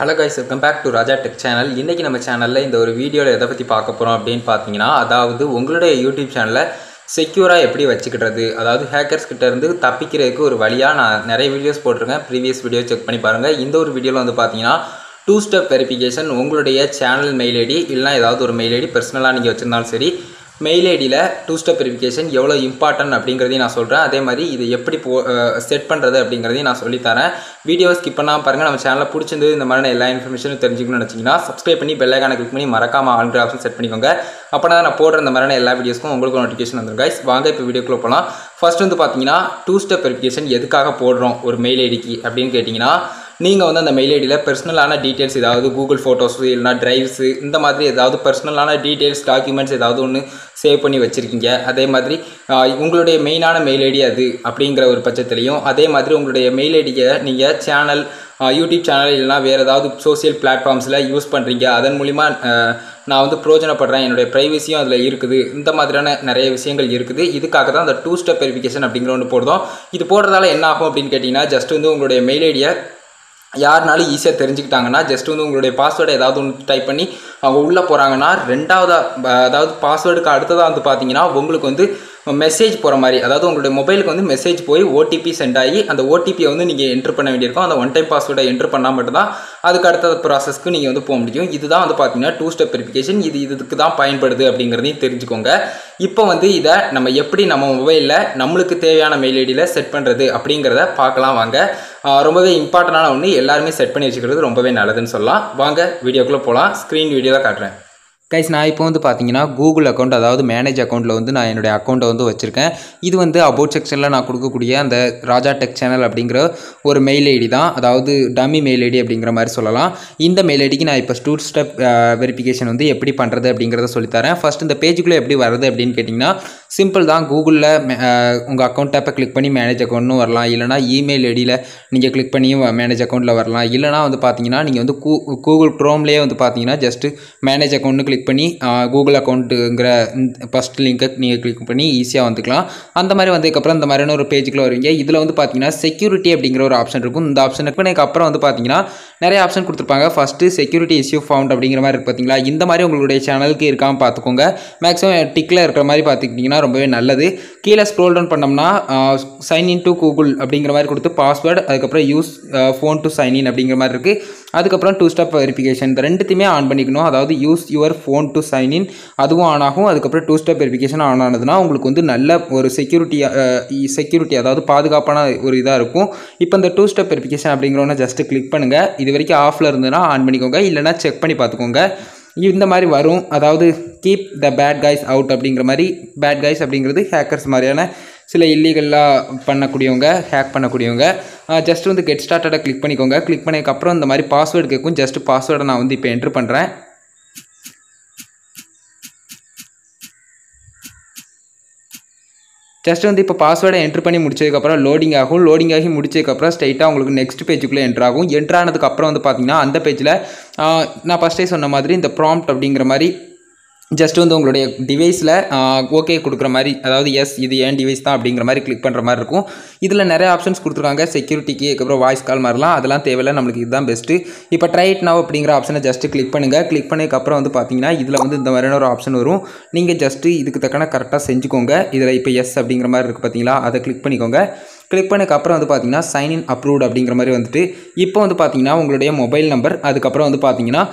Hello guys, welcome back to Raja Tech channel. இன்னைக்கு நம்ம சேனல்ல இந்த ஒரு வீடியோல எதை பத்தி பார்க்க போறோம் அப்படினு பாத்தீங்கன்னா அதாவது உங்களுடைய YouTube சேனலை செக்யூரா எப்படி வச்சுக்கிறது அதாவது ஹேக்கர்ஸ் கிட்ட இருந்து தப்பிக்கிறதுக்கு ஒரு வழியா நான் நிறைய வீடியோஸ் போட்டுருக்கேன். ப்ரீவியஸ் வீடியோ செக் பண்ணி பாருங்க. இந்த ஒரு வீடியோல வந்து பாத்தீங்கன்னா 2 step வெரிஃபிகேஷன் உங்களுடைய சேனல் மெயில் ஐடி இல்லனா ஏதாவது ஒரு மெயில் ஐடி பர்சனலா நீங்க வச்சிருந்தாலும் சரி மெயில் ஐடியில் 2 step வெரிஃபிகேஷன் எவ்வளோ இம்பார்ட்டன்ட் அப்படிங்கிறதையும் நான் சொல்கிறேன். அதே மாதிரி இது எப்படி செட் பண்ணுறது அப்படிங்கிறதையும் நான் சொல்லித்தரேன். வீடியோவை ஸ்கிப் பண்ணாமல் பாருங்கள். நம்ம சேனலில் பிடிச்சிருந்து இந்த மாதிரியான எல்லா இன்ஃபர்மேஷனும் தெரிஞ்சுக்கணும்னு நினச்சிங்கன்னா சப்ஸ்கிரைப் பண்ணி பெல் ஐகானை கிளிக் பண்ணி மறக்காமல் ஆல் ஆப்ஷன் செட் பண்ணிக்கோங்க. அப்போனா நான் போடுற இந்த மாதிரியான எல்லா வீடியோஸ்க்கும் உங்களுக்கு நோட்டிஃபிகேஷன் வந்துடும். கைஸ் வாங்க இப்போ வீடியோக்குள்ளே போகலாம். ஃபர்ஸ்ட் வந்து பார்த்தீங்கன்னா 2 step வெரிஃபிகேஷன் எதுக்காக போடுறோம் ஒரு மெயில் ஐடிக்கு அப்படின்னு கேட்டிங்கன்னா நீங்கள் வந்து அந்த மெயில் ஐடியில் பர்சனலான டீட்டெயில்ஸ் ஏதாவது கூகுள் ஃபோட்டோஸு இல்லைனா ட்ரைவ்ஸு இந்த மாதிரி ஏதாவது பர்சனலான டீட்டெயில்ஸ் டாக்குமெண்ட்ஸ் ஏதாவது ஒன்று சேவ் பண்ணி வச்சுருக்கீங்க. அதே மாதிரி உங்களுடைய மெயினான மெயில் ஐடி அது அப்படிங்கிற ஒரு பட்சத்துலையும் அதே மாதிரி உங்களுடைய மெயில் ஐடியை நீங்கள் சேனல் யூடியூப் சேனல் இல்லைனா வேறு ஏதாவது சோசியல் பிளாட்ஃபார்ம்ஸில் யூஸ் பண்ணுறீங்க. அதன் மூலிமா நான் வந்து பிரயோஜனப்படுறேன், என்னுடைய ப்ரைவசியும் அதில் இருக்குது. இந்த மாதிரியான நிறைய விஷயங்கள் இருக்குது. இதுக்காக தான் அந்த 2 step வெரிஃபிகேஷன் அப்படிங்கிற ஒன்று போடுறோம். இது போடுறதால என்ன ஆகும் அப்படின்னு கேட்டிங்கன்னா ஜஸ்ட் வந்து உங்களுடைய மெயில் ஐடியை யாருனாலும் ஈஸியாக தெரிஞ்சுக்கிட்டாங்கன்னா ஜஸ்ட் வந்து உங்களுடைய பாஸ்வேர்டை ஏதாவது ஒன்று டைப் பண்ணி அவங்க உள்ளே போகிறாங்கன்னா அதாவது பாஸ்வேர்டுக்கு அடுத்ததாக வந்து பார்த்தீங்கன்னா உங்களுக்கு வந்து மெசேஜ் போகிற மாதிரி அதாவது உங்களுடைய மொபைலுக்கு வந்து மெசேஜ் போய் ஓடிபி சென்ட் ஆகி அந்த ஓடிபியை வந்து நீங்கள் என்ட்ரு பண்ண வேண்டியிருக்கும். அந்த 1 time பாஸ்வேர்டை என்ட்ரு பண்ணால் மட்டும்தான் அதுக்கு அடுத்த ப்ராசஸ்க்கு நீங்கள் வந்து போக முடியும். இதுதான் வந்து பார்த்தீங்கன்னா 2 step வெரிஃபிகேஷன். இதுக்கு தான் பயன்படுது அப்படிங்கிறதையும் தெரிஞ்சுக்கோங்க. இப்போ வந்து இதை நம்ம எப்படி நம்ம மொபைலில் நம்மளுக்கு தேவையான மெயில் ஐடியில் செட் பண்ணுறது அப்படிங்கிறத பார்க்கலாம் வாங்க. ரொம்பவே இம்பார்ட்டண்டான ஒன்று, எல்லாருமே செட் பண்ணி வச்சுக்கிறது ரொம்பவே நல்லதுன்னு சொல்லலாம். வாங்க வீடியோக்குள்ளே போகலாம். ஸ்க்ரீன் வீடியோவில் காட்டுறேன். கைஸ் நான் இப்போ வந்து பார்த்தீங்கன்னா கூகுள் அக்கௌண்ட் அதாவது மேனேஜ் அக்கௌண்ட்டில் வந்து நான் என்னுடைய அக்கௌண்ட்டை வந்து வச்சுருக்கேன். இது வந்து அபவுட் செக்ஷனில் நான் கொடுக்கக்கூடிய அந்த ராஜா டெக் சேனல் அப்படிங்கிற ஒரு மெயில் ஐடி தான், அதாவது டம்மி மெயில் ஐடி அப்படிங்கிற மாதிரி சொல்லலாம். இந்த மெயில் ஐடிக்கு நான் இப்போ 2 step வெரிஃபிகேஷன் வந்து எப்படி பண்ணுறது அப்படிங்கிறத சொல்லித்தரேன். ஃபர்ஸ்ட் இந்த பேஜுக்குள்ளே எப்படி வருது அப்படின்னு கேட்டிங்கன்னா சிம்பிள் தான். கூகுளில் உங்கள் அக்கௌண்ட் ஆப்பை கிளிக் பண்ணி மேனேஜ் அக்கௌண்ட்னு வரலாம், இல்லைனா இமெயில் ஐடியில் நீங்கள் கிளிக் பண்ணியும் மேனேஜ் அக்கௌண்ட்டில் வரலாம். இல்லைனா வந்து பார்த்தீங்கன்னா நீங்கள் வந்து கூகுள் க்ரோம்லேயே வந்து பார்த்தீங்கன்னா ஜஸ்ட்டு மேனேஜ் அக்கௌண்ட்னு கிளிக் பண்ணி கூகுள் அக்கௌண்ட்டுங்கிற ஃபஸ்ட் லிங்கை நீங்கள் கிளிக் பண்ணி ஈஸியாக வந்துக்கலாம். அந்த மாதிரி வந்ததுக்கப்புறம் இந்த மாதிரியான ஒரு பேஜுக்குள்ள வருவீங்க. இதில் வந்து பார்த்தீங்கன்னா செக்யூரிட்டி அப்படிங்கிற ஒரு ஆப்ஷன் இருக்கும். இந்த ஆப்ஷன் பண்ணதுக்கு அப்புறம் வந்து பார்த்தீங்கன்னா நிறைய ஆப்ஷன் கொடுத்துருப்பாங்க. ஃபஸ்ட்டு செக்யூரிட்டி இஷ்யூ ஃபவுண்ட் அப்படிங்கிற மாதிரி இருக்குது பார்த்தீங்களா. இந்த மாதிரி உங்களுடைய சேனலுக்கு இருக்காமல் பார்த்துக்கோங்க. மேக்ஸிமம் டிக்கில் இருக்கிற மாதிரி பார்த்துக்கிட்டிங்கன்னா ரொம்பவே நல்லது. கீழே ஸ்க்ரோல் டவுன் பண்ணோம்னா சைன் இன் டு கூகுள் அப்படிங்கிற மாதிரி கொடுத்து பாஸ்வேர்டு அதுக்கப்புறம் use phone to sign in அப்படிங்கிற மாதிரி இருக்குது. அதுக்கப்புறம் 2 step வெரிஃபிகேஷன் இந்த ரெண்டுத்தையுமே ஆன் பண்ணிக்கணும். அதாவது use your phone to sign in அதுவும் ஆன் ஆகும். அதுக்கப்புறம் 2 step வெரிஃபிகேஷன் ஆன் ஆனதுன்னா உங்களுக்கு வந்து நல்ல ஒரு செக்யூரிட்டி அதாவது பாதுகாப்பான ஒரு இதாக இருக்கும். இப்போ இந்த 2 step வெரிஃபிகேஷன் அப்படிங்கிறவன ஜஸ்ட்டு கிளிக் பண்ணுங்கள். இது வரைக்கும் ஆஃபில் இருந்ததுன்னா ஆன் பண்ணிக்கோங்க, இல்லைனா செக் பண்ணி பார்த்துக்கோங்க. இந்த மாதிரி வரும், அதாவது keep the bad guys out அப்படிங்கிற மாதிரி. பேட் கைஸ் அப்படிங்கிறது ஹேக்கர்ஸ் மாதிரியான சில இல்லீகலாக பண்ணக்கூடியவங்க, ஹேக் பண்ணக்கூடியவங்க. ஜஸ்ட் வந்து கெட் ஸ்டார்டடை கிளிக் பண்ணிக்கோங்க. கிளிக் பண்ணதுக்கப்புறம் இந்த மாதிரி பாஸ்வேர்டு கேட்கும். ஜஸ்ட் பாஸ்வேர்டை நான் வந்து இப்போ என்ட்ரு பண்ணுறேன். ஜஸ்ட் வந்து இப்போ பாஸ்வேர்டை என்ட்ரு பண்ணி முடிச்சதுக்கப்புறம் லோடிங் ஆகும். லோடிங் ஆகி முடிச்சதுக்கப்புறம் ஸ்ட்ரைட்டாக உங்களுக்கு நெக்ஸ்ட் பேஜுக்குள்ளே என்ட்ரு ஆகும். என்ட்ரு ஆனதுக்கப்புறம் வந்து பார்த்தீங்கன்னா அந்த பேஜில் நான் ஃபஸ்ட்டே சொன்ன மாதிரி இந்த ப்ராம்ப்ட் அப்படிங்கிற மாதிரி ஜஸ்ட் வந்து உங்களுடைய டிவைஸில் ஓகே கொடுக்குற மாதிரி, அதாவது எஸ் இது ஏன் டிவைஸ் தான் அப்படிங்கிற மாதிரி கிளிக் பண்ணுற மாதிரி இருக்கும். இதில் நிறைய ஆப்ஷன்ஸ் கொடுத்துருக்காங்க செக்யூரிட்டிக்கு, அதுக்கப்புறம் வாய்ஸ் கால் மாதிரிலாம். அதெல்லாம் தேவையில்லை, நம்மளுக்கு இதுதான் பெஸ்ட்டு. இப்போ ட்ரை இட் நவ் அப்படிங்கிற ஆப்ஷனை ஜஸ்ட்டு கிளிக் பண்ணுங்கள். கிளிக் பண்ணதுக்கப்புறம் வந்து பார்த்தீங்கன்னா இதில் வந்து இந்த மாதிரியான ஒரு ஆப்ஷன் வரும். நீங்கள் ஜஸ்ட்டு இதுக்கு தக்கன கரெக்டாக செஞ்சுக்கோங்க. இதில் இப்போ எஸ் அப்படிங்கிற மாதிரி இருக்குது பார்த்தீங்களா, அதை கிளிக் பண்ணிக்கோங்க. கிளிக் பண்ணதுக்கப்புறம் வந்து பார்த்தீங்கன்னா சைன் இன் அப்ரூவ்ட் அப்படிங்கிற மாதிரி வந்துட்டு இப்போ வந்து பார்த்தீங்கன்னா உங்களுடைய மொபைல் நம்பர் அதுக்கப்புறம் வந்து பார்த்தீங்கன்னா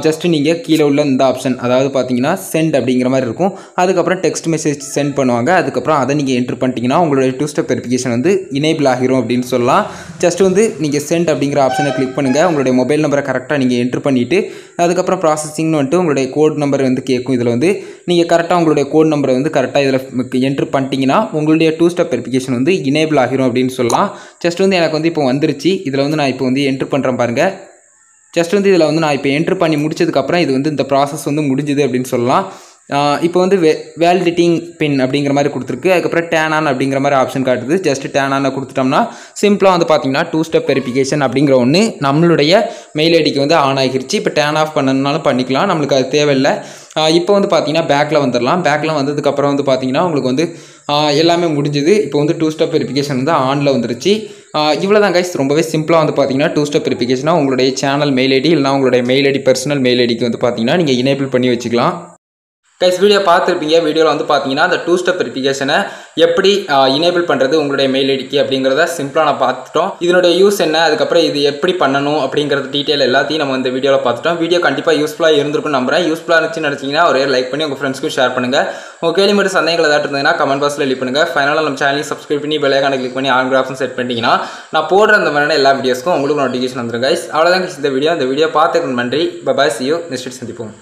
ஜஸ்ட்டு நீங்கள் கீழே உள்ள இந்த ஆப்ஷன் அதாவது பார்த்தீங்கன்னா சென்ட் அப்படிங்கிற மாதிரி இருக்கும். அதுக்கப்புறம் டெக்ஸ்ட் மெசேஜ் சென்ட் பண்ணுவாங்க. அதுக்கப்புறம் அதை நீங்கள் என்ட்ரு பண்ணிட்டீங்கன்னா உங்களுடைய 2 step வெரிஃபிகேஷன் வந்து இனேபிள் ஆகிரும் அப்படின்னு சொல்லலாம். ஜஸ்ட் வந்து நீங்கள் சென்ட் அப்படிங்கிற ஆப்ஷனை கிளிக் பண்ணுங்கள். உங்களுடைய மொபைல் நம்பரை கரெக்டாக நீங்கள் என்ட்ரு பண்ணிவிட்டு அதுக்கப்புறம் ப்ராசஸிங்னு வந்துட்டு உங்களுடைய கோட் நம்பர் வந்து கேட்கும். இதில் வந்து நீங்கள் கரெக்டாக உங்களுடைய கோட் நம்பரை வந்து கரெக்டாக இதில் என்ட்ரு பண்ணிட்டீங்கன்னா உங்களுடைய 2 step வெரிஃபிகேஷன் வந்து இனேபிள் ஆகிரும் அப்படின்னு சொல்லலாம். ஜஸ்ட் வந்து எனக்கு வந்து இப்போ வந்துருச்சு. இதில் வந்து நான் இப்போ வந்து என்ட்ரு பண்ணுறேன் பாருங்கள். ஜஸ்ட் வந்து இதில் வந்து நான் இப்போ என்ட்ரு பண்ணி முடிச்சதுக்கப்புறம் இது வந்து இந்த ப்ராசஸ் வந்து முடிஞ்சுது அப்படின்னு சொல்லலாம். இப்போ வந்து வேலிடேட்டிங் பின் அப்படிங்கிற மாதிரி கொடுத்துருக்கு. அதுக்கப்புறம் டேன் ஆன் அப்படிங்கிற மாதிரி ஆப்ஷன் காட்டுது. ஜஸ்ட் டேன் ஆன் கொடுத்துட்டோம்னா சிம்பிளாக வந்து பார்த்தீங்கன்னா 2 step வெரிஃபிகேஷன் அப்படிங்கிற ஒன்று நம்மளுடைய மெயில் ஐடிக்கு வந்து ஆன் ஆகிருச்சு. இப்போ டேன் ஆஃப் பண்ணணுனாலும் பண்ணிக்கலாம், நம்மளுக்கு அது தேவையில்லை. இப்போ வந்து பார்த்தீங்கன்னா பேக்கில் வந்துடலாம். பேக்கில் வந்ததுக்கப்புறம் வந்து பார்த்தீங்கன்னா உங்களுக்கு வந்து எல்லாமே முடிஞ்சுது. இப்போ வந்து 2 step வெரிஃபிகேஷன் வந்து ஆனில் வந்துருச்சு. இவ்வளோ தான் கைஸ், ரொம்பவே சிம்பிளாக வந்து பார்த்தீங்கன்னா 2 ஸ்டெப் வெரிஃபிகேஷனாக உங்களுடைய சேனல் மெயில் ஐடி இல்லைனா உங்களுடைய மெயில் ஐடி பர்சனல் மெயில் ஐடிக்கு வந்து பார்த்தீங்கன்னா நீங்கள் எனேபிள் பண்ணி வச்சுக்கலாம். கைஸ் வீடியோ பார்த்துருப்பீங்க. வீடியோவில் வந்து பார்த்தீங்கன்னா அந்த 2 ஸ்டெப் வெரிஃபிகேஷனை எப்படி எனேபிள் பண்ணுறது உங்களுடைய மெயில் ஐடிக்கு அப்படிங்கிறத சிம்பிளாக நான் பார்த்துட்டோம். இதனுடைய யூஸ் என்ன, அதுக்கப்புறம் இது எப்படி பண்ணணும் அப்படிங்கிறது டீட்டெயில் எல்லாத்தையும் நம்ம இந்த வீடியோவில் பார்த்துட்டோம். வீடியோ கண்டிப்பாக யூஸ்ஃபுல்லாக இருந்திருக்குன்னு நம்புறேன். யூஸ்ஃபுல்லாக இருந்துச்சுன்னு நினச்சிங்கன்னா ஒரே லைக் பண்ணி உங்கள் ஃப்ரெண்ட்ஸ்க்கும் ஷேர் பண்ணுங்கள். உங்கள் கேள்வி மட்டும் சந்தேகங்கள் ஏதாவது இருந்ததுன்னா கமெண்ட் பாக்ஸில் லீவ் பண்ணுங்கள். ஃபைனலாக நம்ம சேனலையும் சப்ஸ்கிரைப் பண்ணி பெல் ஐகானை கிளிக் பண்ணி ஆல் ஆப்ஷன் செட் பண்ணிட்டீங்கன்னா நான் போடுற அந்த மாதிரியான எல்லா வீடியோஸ்க்கும் உங்களுக்கு நோட்டிஃபிகேஷன் வந்துடும் கைஸ். அவ்வளோதான் கைஸ் இந்த வீடியோ. இந்த வீடியோ பார்த்துக்கு நன்றி. By, see you. நெக்ஸ்ட் சந்திப்போம்.